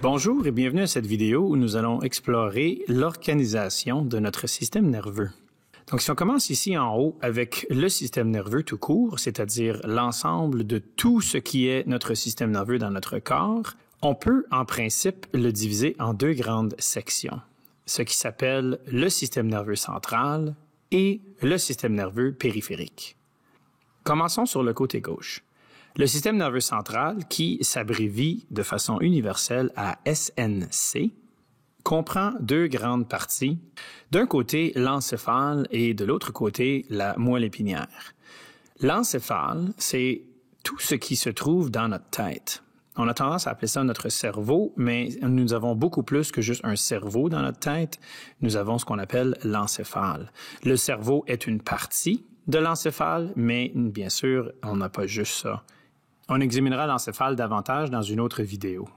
Bonjour et bienvenue à cette vidéo où nous allons explorer l'organisation de notre système nerveux. Donc, si on commence ici en haut avec le système nerveux tout court, c'est-à-dire l'ensemble de tout ce qui est notre système nerveux dans notre corps, on peut en principe le diviser en deux grandes sections, ce qui s'appelle le système nerveux central et le système nerveux périphérique. Commençons sur le côté gauche. Le système nerveux central, qui s'abrévie de façon universelle à SNC, comprend deux grandes parties. D'un côté, l'encéphale et de l'autre côté, la moelle épinière. L'encéphale, c'est tout ce qui se trouve dans notre tête. On a tendance à appeler ça notre cerveau, mais nous avons beaucoup plus que juste un cerveau dans notre tête. Nous avons ce qu'on appelle l'encéphale. Le cerveau est une partie de l'encéphale, mais bien sûr, on n'a pas juste ça. On examinera l'encéphale davantage dans une autre vidéo.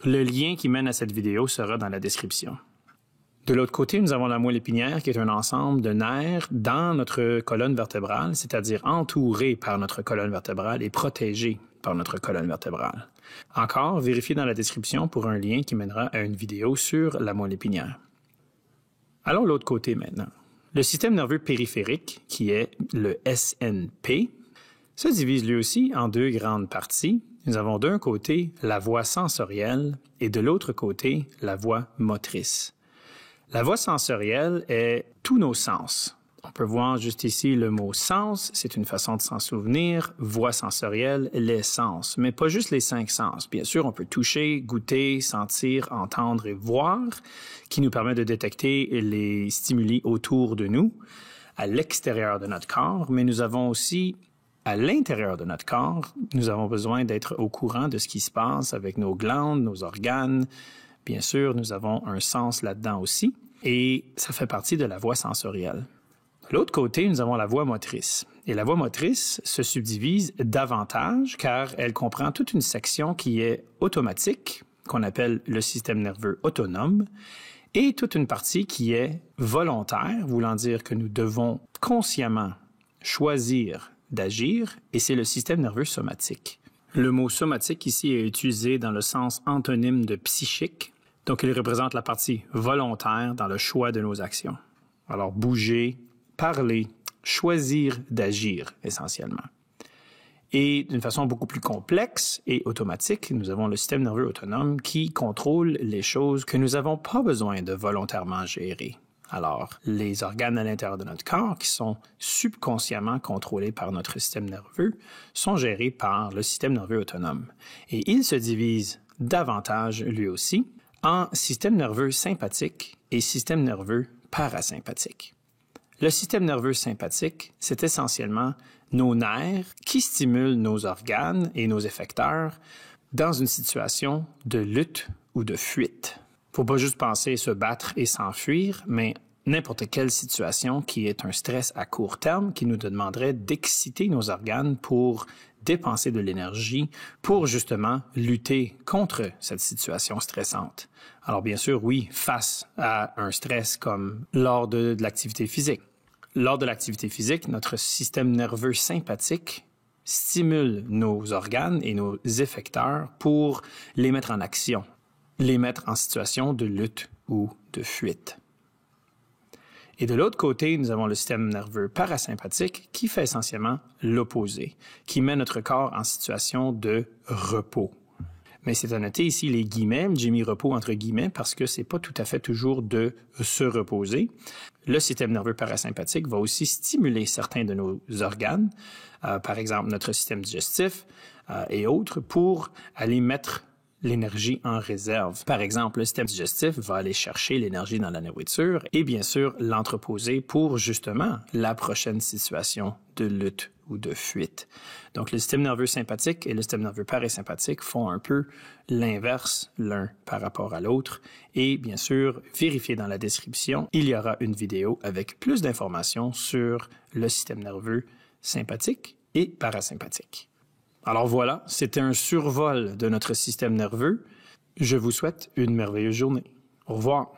Le lien qui mène à cette vidéo sera dans la description. De l'autre côté, nous avons la moelle épinière qui est un ensemble de nerfs dans notre colonne vertébrale, c'est-à-dire entouré par notre colonne vertébrale et protégé par notre colonne vertébrale. Encore, vérifiez dans la description pour un lien qui mènera à une vidéo sur la moelle épinière. Allons de l'autre côté maintenant. Le système nerveux périphérique, qui est le SNP, se divise lui aussi en deux grandes parties. Nous avons d'un côté la voie sensorielle et de l'autre côté la voie motrice. La voie sensorielle est tous nos sens. On peut voir juste ici le mot « sens », c'est une façon de s'en souvenir. Voie sensorielle, les sens, mais pas juste les 5 sens. Bien sûr, on peut toucher, goûter, sentir, entendre et voir, qui nous permet de détecter les stimuli autour de nous, à l'extérieur de notre corps, mais nous avons aussi à l'intérieur de notre corps, nous avons besoin d'être au courant de ce qui se passe avec nos glandes, nos organes. Bien sûr, nous avons un sens là-dedans aussi, et ça fait partie de la voie sensorielle. De l'autre côté, nous avons la voie motrice. Et la voie motrice se subdivise davantage car elle comprend toute une section qui est automatique, qu'on appelle le système nerveux autonome, et toute une partie qui est volontaire, voulant dire que nous devons consciemment choisir d'agir, et c'est le système nerveux somatique. Le mot somatique ici est utilisé dans le sens antonyme de psychique, donc il représente la partie volontaire dans le choix de nos actions. Alors bouger, parler, choisir d'agir essentiellement. Et d'une façon beaucoup plus complexe et automatique, nous avons le système nerveux autonome qui contrôle les choses que nous n'avons pas besoin de volontairement gérer. Alors, les organes à l'intérieur de notre corps qui sont subconsciemment contrôlés par notre système nerveux sont gérés par le système nerveux autonome. Et il se divise davantage, lui aussi, en système nerveux sympathique et système nerveux parasympathique. Le système nerveux sympathique, c'est essentiellement nos nerfs qui stimulent nos organes et nos effecteurs dans une situation de lutte ou de fuite. Faut pas juste penser se battre et s'enfuir, mais n'importe quelle situation qui est un stress à court terme qui nous demanderait d'exciter nos organes pour dépenser de l'énergie pour justement lutter contre cette situation stressante. Alors bien sûr, oui, face à un stress comme lors de l'activité physique. Lors de l'activité physique, notre système nerveux sympathique stimule nos organes et nos effecteurs pour les mettre en action, les mettre en situation de lutte ou de fuite. Et de l'autre côté, nous avons le système nerveux parasympathique qui fait essentiellement l'opposé, qui met notre corps en situation de repos. Mais c'est à noter ici les guillemets, j'ai mis repos entre guillemets parce que c'est pas tout à fait toujours de se reposer. Le système nerveux parasympathique va aussi stimuler certains de nos organes, par exemple notre système digestif et autres, pour aller mettre l'énergie en réserve. Par exemple, le système digestif va aller chercher l'énergie dans la nourriture et bien sûr l'entreposer pour justement la prochaine situation de lutte ou de fuite. Donc le système nerveux sympathique et le système nerveux parasympathique font un peu l'inverse l'un par rapport à l'autre et bien sûr, vérifiez dans la description, il y aura une vidéo avec plus d'informations sur le système nerveux sympathique et parasympathique. Alors voilà, c'était un survol de notre système nerveux. Je vous souhaite une merveilleuse journée. Au revoir.